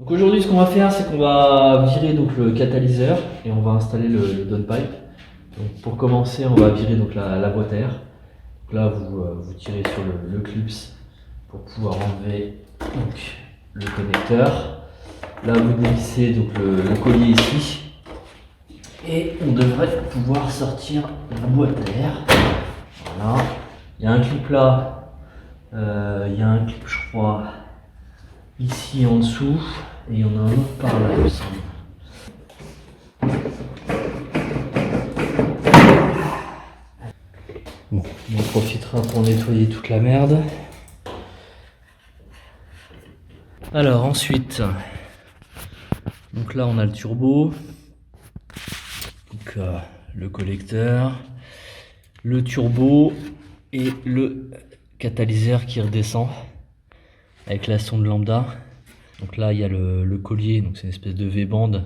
Donc aujourd'hui, ce qu'on va faire, c'est qu'on va virer donc le catalyseur et on va installer le downpipe. Donc pour commencer, on va virer donc la boîte à air. Donc là, vous tirez sur le clips pour pouvoir enlever donc le connecteur. Là, vous dévissez donc le collier ici et on devrait pouvoir sortir la boîte à air. Voilà. Il y a un clip là, il y a un clip, je crois, ici en dessous. Et il y en a un autre par là, il me semble. Bon, on en profitera pour nettoyer toute la merde. Alors ensuite, donc là on a le turbo, donc le collecteur, le turbo et le catalyseur qui redescend avec la sonde lambda. Donc là il y a le collier, donc c'est une espèce de V-bande,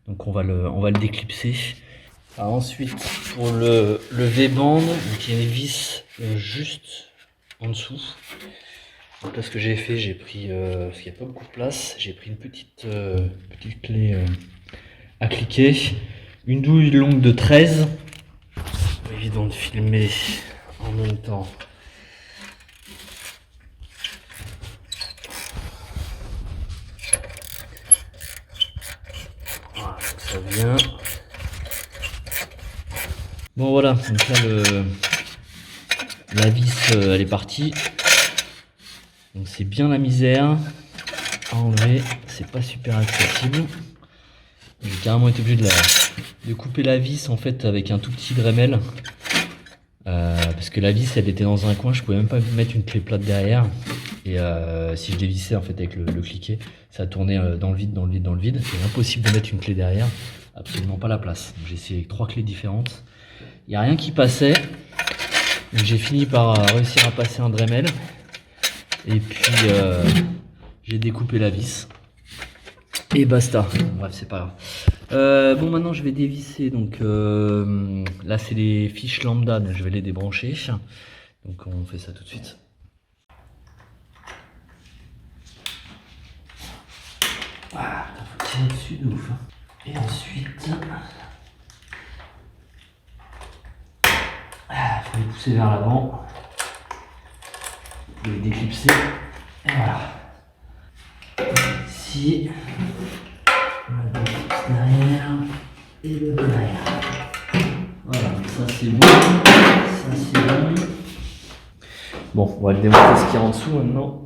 donc on va le déclipser. Alors ensuite pour le V-bande, donc il y a une vis juste en dessous. Donc là ce que j'ai fait, j'ai pris, parce qu'il n'y a pas beaucoup de place, j'ai pris une petite clé à cliquer, une douille longue de 13, pas évident de filmer en même temps. Voilà, donc ça vient. Bon voilà, donc là la vis elle est partie. Donc c'est bien la misère à enlever, c'est pas super accessible. J'ai carrément été obligé de couper la vis en fait avec un tout petit Dremel. Parce que la vis elle était dans un coin, je pouvais même pas mettre une clé plate derrière. Et si je dévissais en fait avec le cliquet, ça tournait dans le vide, dans le vide, dans le vide. C'est impossible de mettre une clé derrière, absolument pas la place. J'ai essayé avec 3 clés différentes. Il n'y a rien qui passait. Donc j'ai fini par réussir à passer un Dremel. Et puis j'ai découpé la vis. Et basta. Bref, c'est pas grave. Bon, maintenant je vais dévisser. Donc là, c'est les fiches lambda. Donc je vais les débrancher. Donc on fait ça tout de suite. Ah, faut tirer dessus de ouf. Et ensuite, faut les pousser vers l'avant. Vous pouvez les déclipser. Et voilà. Ici, on a le déclipse derrière et le derrière. Voilà, ça c'est bon. Ça c'est bon. Bon, on va le démonter ce qu'il y a en dessous maintenant.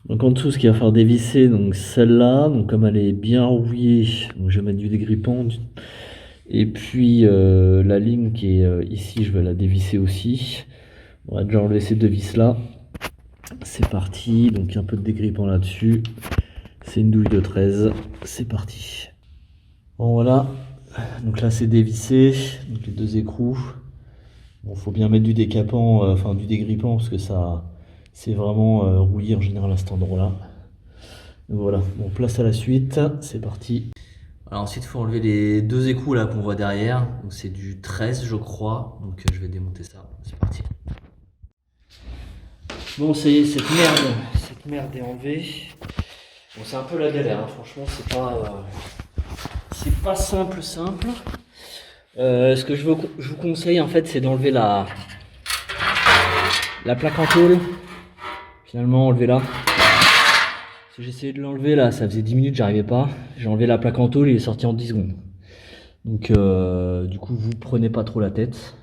Donc en dessous, ce qu'il va falloir dévisser, donc celle-là, donc comme elle est bien rouillée, donc je vais mettre du dégrippant. Et puis la ligne qui est ici, je vais la dévisser aussi. On va déjà enlever ces deux vis là. C'est parti, donc un peu de dégrippant là-dessus. C'est une douille de 13, c'est parti. Bon voilà, donc là c'est dévissé, donc les deux écrous. Bon, faut bien mettre du décapant, enfin du dégrippant parce que ça, c'est vraiment rouillé en général à cet endroit-là. Donc voilà, bon, place à la suite, c'est parti. Alors ensuite, il faut enlever les deux écrous là qu'on voit derrière. Donc c'est du 13 je crois, donc je vais démonter ça, c'est parti. Bon, ça y est, cette merde est enlevée. Bon, c'est un peu la galère, hein. Franchement, c'est pas simple. Ce que je vous conseille en fait, c'est d'enlever la plaque en tôle. Finalement, enlevez-la. Si j'essayais de l'enlever là, ça faisait 10 minutes, j'arrivais pas. J'ai enlevé la plaque en tôle, il est sorti en 10 secondes. Donc, du coup, vous prenez pas trop la tête.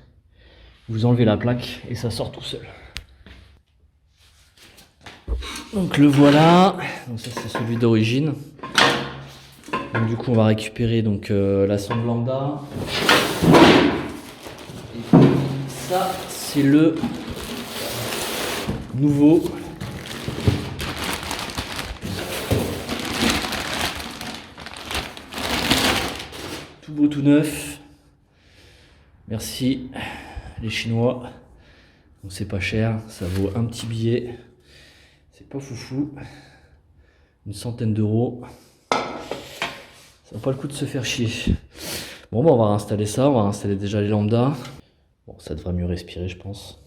Vous enlevez la plaque et ça sort tout seul. Donc le voilà, donc ça c'est celui d'origine. Donc du coup on va récupérer donc la sonde lambda. Et puis ça c'est le nouveau. Tout beau, tout neuf. Merci les Chinois. Donc c'est pas cher, ça vaut un petit billet. C'est pas foufou, une centaine d'euros. Ça vaut pas le coup de se faire chier. Bon bah on va réinstaller ça, on va réinstaller déjà les lambda. Bon ça devrait mieux respirer je pense.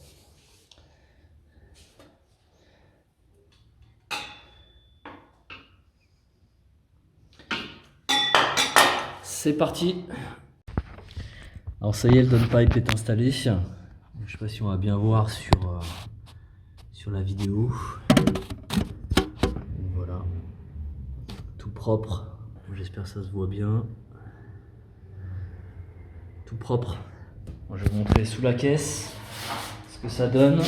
c'est parti. Alors ça y est, le downpipe est installé. Je sais pas si on va bien voir sur la vidéo. Voilà, tout propre. J'espère que ça se voit bien. Tout propre. Bon, je vais vous montrer sous la caisse ce que ça donne.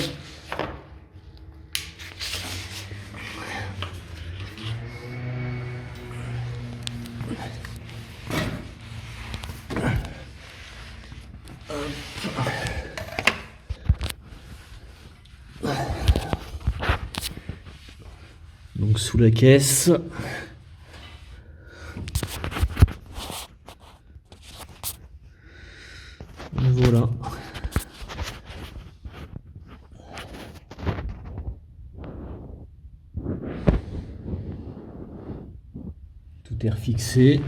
Donc sous la caisse, voilà. Tout est refixé.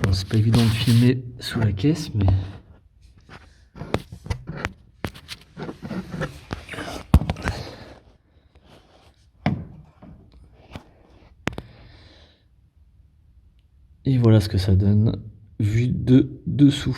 Bon, c'est pas évident de filmer sous la caisse, mais et voilà ce que ça donne vu de dessous.